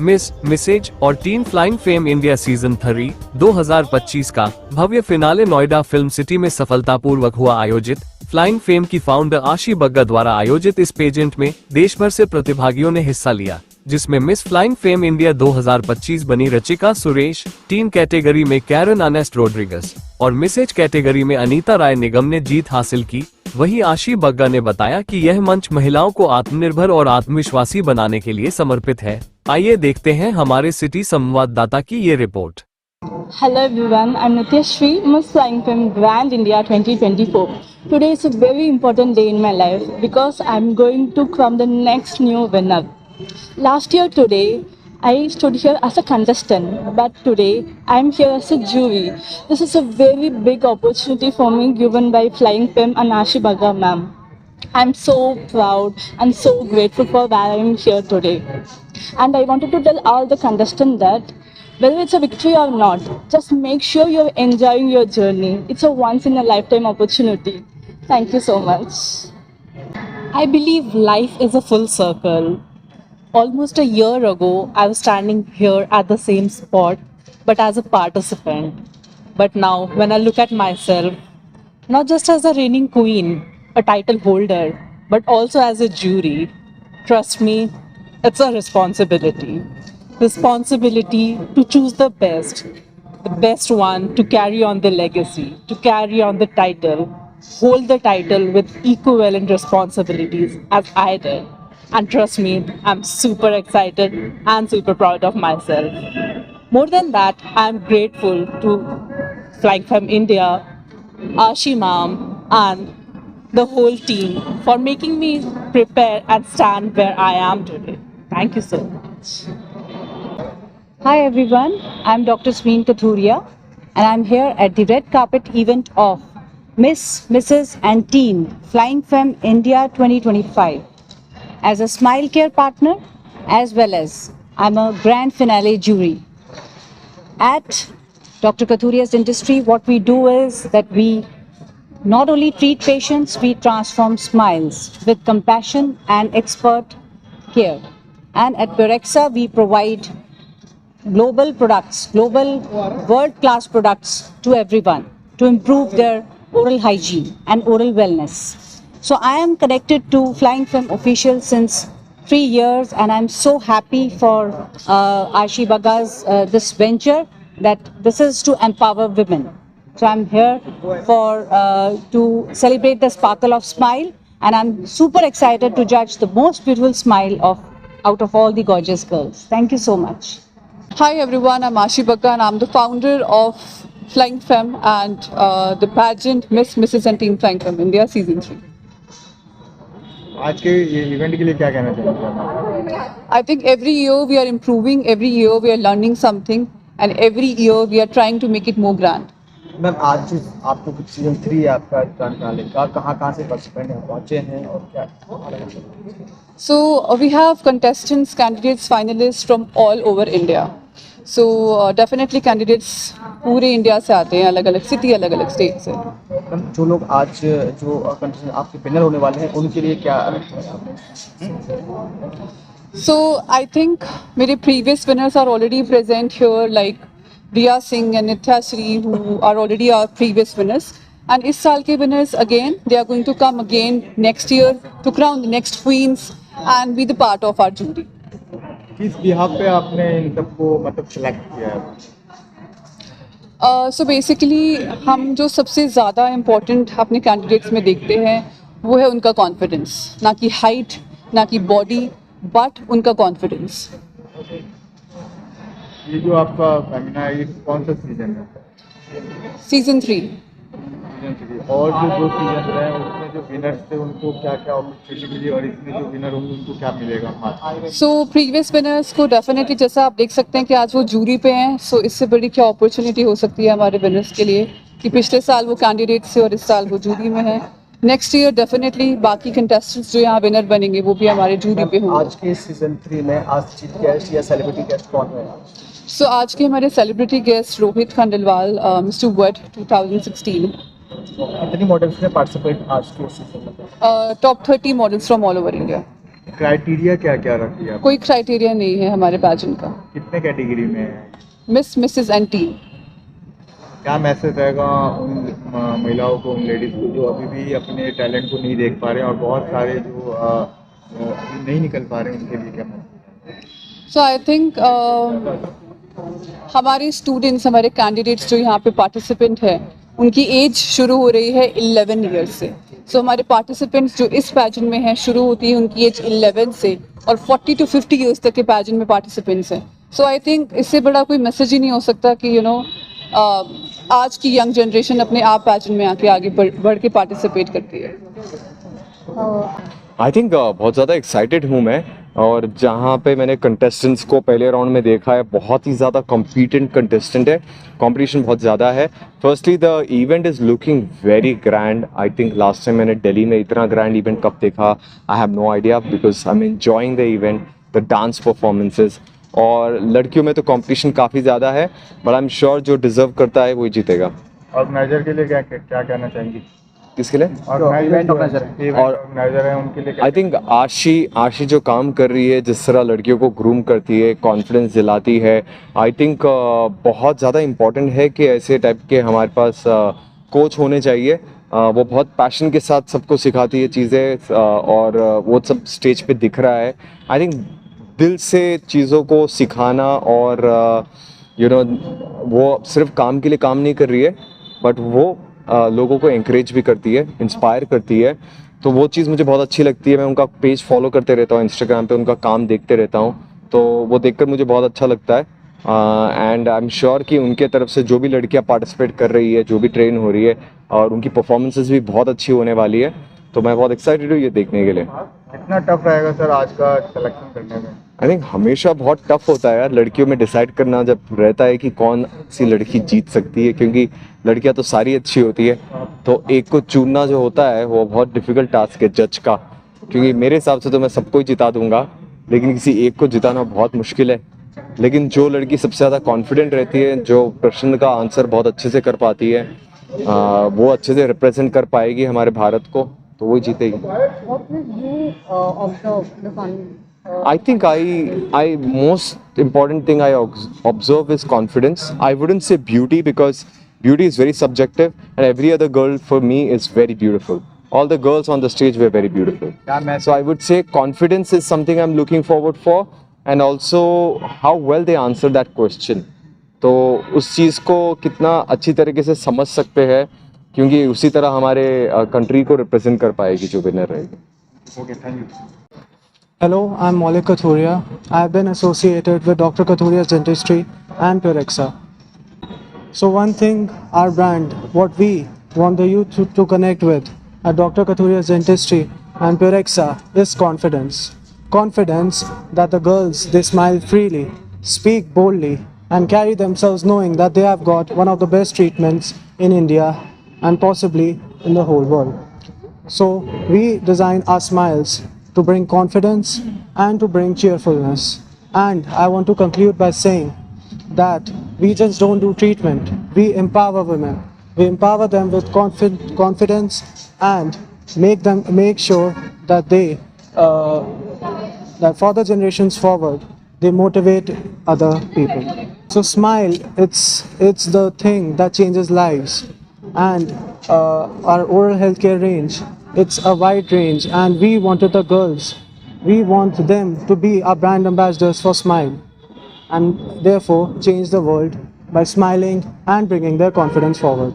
Miss, Mrs और team flying fame India season 3 2025 का भव्य finale Noida film city में सफलतापूर्वक हुआ आयोजित। फ्लाइंग फेम की फाउंडर आशी बग्गा द्वारा आयोजित इस पेजेंट में देश भर से प्रतिभागियों ने हिस्सा लिया, जिसमें मिस फ्लाइंग फेम इंडिया 2025 बनी रचिका सुरेश, टीम कैटेगरी में कैरन अनेस्ट रोड्रिगस और मिसेज कैटेगरी में अनीता राय निगम ने जीत हासिल की। वहीं आशी बग्गा ने बताया कि यह मंच महिलाओं को आत्मनिर्भर और आत्मविश्वासी बनाने के लिए समर्पित है। आइए देखते हैं हमारे सिटी संवाददाता की ये report. Hello everyone, I'm Nityashri, Miss Flying Femme Grand India 2024. Today is a very important day in my life because I'm going to crown the next new winner. Last year today, I stood here as a contestant, but today I'm here as a jury. This is a very big opportunity for me given by Flying Femme and Ashi Bhagga ma'am. I'm so proud and so grateful for where I'm here today. And I wanted to tell all the contestants that whether it's a victory or not, just make sure you're enjoying your journey. It's a once in a lifetime opportunity. Thank you so much. I believe life is a full circle. Almost a year ago, I was standing here at the same spot, but as a participant. But now, when I look at myself, not just as a reigning queen, a title holder, but also as a jury, trust me, it's a responsibility. Responsibility to choose the best one to carry on the legacy, to carry on the title, hold the title with equivalent responsibilities as I did. And trust me, I'm super excited and super proud of myself. More than that, I'm grateful to Flying from India, Ashi ma'am, and the whole team for making me prepare and stand where I am today. Thank you so much. Hi everyone, I'm Dr. Sween Kathuria and I'm here at the red carpet event of Miss, Mrs. and Team Flying Femme India 2025 as a Smile Care partner as well as I'm a grand finale jury. At Dr. Kathuria's Dentistry, what we do is that we not only treat patients, we transform smiles with compassion and expert care. And at Berexa, we provide global products, global world-class products to everyone to improve their oral hygiene and oral wellness. So I am connected to Flying Femme Official since 3 years and I'm so happy for Ashi Bhagga's this venture that this is to empower women. So I'm here for to celebrate the sparkle of smile and I'm super excited to judge the most beautiful smile out of all the gorgeous girls. Thank you so much. Hi everyone, I'm Ashi Bhagga and I'm the founder of Flying Femme and the pageant Miss, Mrs. and Team Flying Femme India Season 3. आज के ये event के लिए क्या कहना चाहेंगे? I think every year we are improving, every year we are learning something and every year we are trying to make it more grand. Ma'am आज जो आपको कुछ सीजन 3 आपका जानकारी का कहाँ से पार्टिसिपेंट पहुँचे हैं और क्या? So we have contestants, candidates, finalists from all over India. So definitely candidates पूरे इंडिया से आते हैं, अलग अलग सिटी, अलग अलग स्टेट से. जो लोग आज जो कंटेस्टेंट आपके विनर होने वाले हैं उनके लिए क्या? So I think मेरे previous winners are already present here, like Riya Singh and Nityashri, who are already our previous winners. And इस साल के winners again, they are going to come again next year to crown the next queens and be the part of our jury. किस behalf पे आपने इन सबको मतलब select किया है? So basically हम जो सबसे ज़्यादा इम्पोर्टेंट अपने कैंडिडेट्स में देखते हैं वो है उनका कॉन्फिडेंस, ना कि हाइट, ना कि बॉडी, बट उनका कॉन्फिडेंस. ये जो आपका फेमिना है ये कौन सा सीजन है? सीजन 3. और जो दो सीजन रहे हैं उसमें जो विनर्स थे उनको क्या क्या अपॉर्चुनिटी मिली और इसमें जो विनर होंगे उनको क्या मिलेगा? सो प्रीवियस विनर्स को डेफिनेटली जैसा आप देख सकते हैं कि आज वो जूरी पे हैं, सो इससे बड़ी क्या अपॉर्चुनिटी हो सकती है हमारे विनर्स के लिए कि पिछले साल वो कैंडिडेट थे और इस साल वो जूरी में है. नेक्स्ट ईयर डेफिनेटली बाकी कंटेस्टेंट्स जो यहाँ विनर बनेंगे वो भी हमारे जूरी पे होंगे. आज के सीजन 3 में आज चीफ गेस्ट या सेलिब्रिटी गेस्ट कौन है? सो आज के हमारे celebrity guest Rohit Khandelwal, mister word 2016. कितनी मॉडल्स ने पार्टिसिपेट आज के सीजन में? Top 30 models from all over India. Criteria क्या क्या रखी है आप? कोई क्राइटेरिया नहीं है हमारे पैजेंट का। कितने कैटेगरी में है? Miss, Mrs and teen. क्या मैसेज रहेगा उन महिलाओं को, उन लेडीज को जो अभी भी अपने टैलेंट को नहीं देख पा रहे हैं, और बहुत सारे जो अभी नहीं निकल पा रहे हैं, उनके लिए क्या मैसेज? सो आई थिंक हमारे स्टूडेंट्स, हमारे कैंडिडेट्स जो यहाँ पे पार्टिसिपेंट हैं, उनकी एज शुरू हो रही है 11 ईयर्स से। सो हमारे पार्टिसिपेंट्स जो इस पैजेंट में हैं, शुरू होती है उनकी एज 11 से, और 40 to 50 ईयर्स तक के पैजेंट में पार्टिसिपेंट्स हैं। सो आई थिंक इससे बड़ा कोई मैसेज ही नहीं हो सकता कि आज की यंग जनरेशन अपने आप पैजेंट में आके आगे बढ़ के पार्टिसिपेट करती है। आई थिंक बहुत ज़्यादा एक्साइटेड हूँ मैं, और जहाँ पे मैंने कंटेस्टेंट्स को पहले राउंड में देखा है, बहुत ही ज़्यादा कॉम्पिटेंट कंटेस्टेंट है, कंपटीशन बहुत ज़्यादा है। Firstly the event is looking very grand. I think last time मैंने दिल्ली में इतना ग्रैंड इवेंट कब देखा, I have no idea, because I am enjoying the event, the dance performances. और लड़कियों में तो कंपटीशन काफ़ी ज़्यादा है, बट आई एम श्योर जो डिजर्व करता है वही जीतेगा। ऑर्गेनाइजर के लिए क्या क्या कहना चाहेंगी? किसके लिए? ऑर्गेनाइजर है उनके लिए आई थिंक आशी जो काम कर रही है, जिस तरह लड़कियों को ग्रूम करती है, कॉन्फिडेंस दिलाती है, आई थिंक बहुत ज़्यादा इम्पॉर्टेंट है कि ऐसे टाइप के हमारे पास कोच होने चाहिए। वो बहुत पैशन के साथ सबको सिखाती है चीज़ें, और वो सब स्टेज पे दिख रहा है। आई थिंक दिल से चीज़ों को सिखाना, और वो सिर्फ काम के लिए काम नहीं कर रही है, बट वो लोगों को encourage भी करती है, इंस्पायर करती है। तो वो चीज़ मुझे बहुत अच्छी लगती है। मैं उनका पेज फॉलो करते रहता हूँ, इंस्टाग्राम पे उनका काम देखते रहता हूँ, तो वो देखकर मुझे बहुत अच्छा लगता है। एंड आई एम श्योर कि उनके तरफ से जो भी लड़कियाँ पार्टिसिपेट कर रही है, जो भी ट्रेन हो रही है, और उनकी परफॉर्मेंसेस भी बहुत अच्छी होने वाली है, तो मैं बहुत एक्साइटेड हूँ ये देखने के लिए। कितना टफ रहेगा सर आज का सिलेक्शन करने में? आई थिंक हमेशा बहुत टफ होता है यार, लड़कियों में डिसाइड करना जब रहता है कि कौन सी लड़की जीत सकती है, क्योंकि लड़कियां तो सारी अच्छी होती है, तो एक को चुनना जो होता है वो बहुत डिफिकल्ट टास्क है जज का। क्योंकि मेरे हिसाब से तो मैं सबको ही जिता दूंगा, लेकिन किसी एक को जिताना बहुत मुश्किल है। लेकिन जो लड़की सबसे ज़्यादा कॉन्फिडेंट रहती है, जो प्रश्न का आंसर बहुत अच्छे से कर पाती है, वो अच्छे से रिप्रेजेंट कर पाएगी हमारे भारत को, तो वही जीतेगी। I think I most important thing I observe is confidence. I wouldn't say beauty, because beauty is very subjective, and every other girl for me is very beautiful. All the girls on the stage were very beautiful. So I would say confidence is something I'm looking forward for, and also how well they answer that question. तो उस चीज़ को कितना अच्छी तरीके से समझ सकते हैं, क्योंकि उसी तरह हमारे कंट्री को रिप्रेजेंट कर पाएगी जो विनर रहेगी। Okay, thank you. Hello, I'm Maulik Kathuria. I've been associated with Dr. Kathuria's Dentistry and Purexa. So one thing, our brand, what we want the youth to connect with at Dr. Kathuria's Dentistry and Purexa is confidence. Confidence that the girls, they smile freely, speak boldly, and carry themselves knowing that they have got one of the best treatments in India and possibly in the whole world. So we design our smiles to bring confidence and to bring cheerfulness. And I want to conclude by saying that we just don't do treatment, we empower women. We empower them with confidence and make sure that they that for the generations forward, they motivate other people. So smile, it's the thing that changes lives. And our oral healthcare range, it's a wide range, and we wanted the girls, we want them to be our brand ambassadors for Smile, and therefore change the world by smiling and bringing their confidence forward.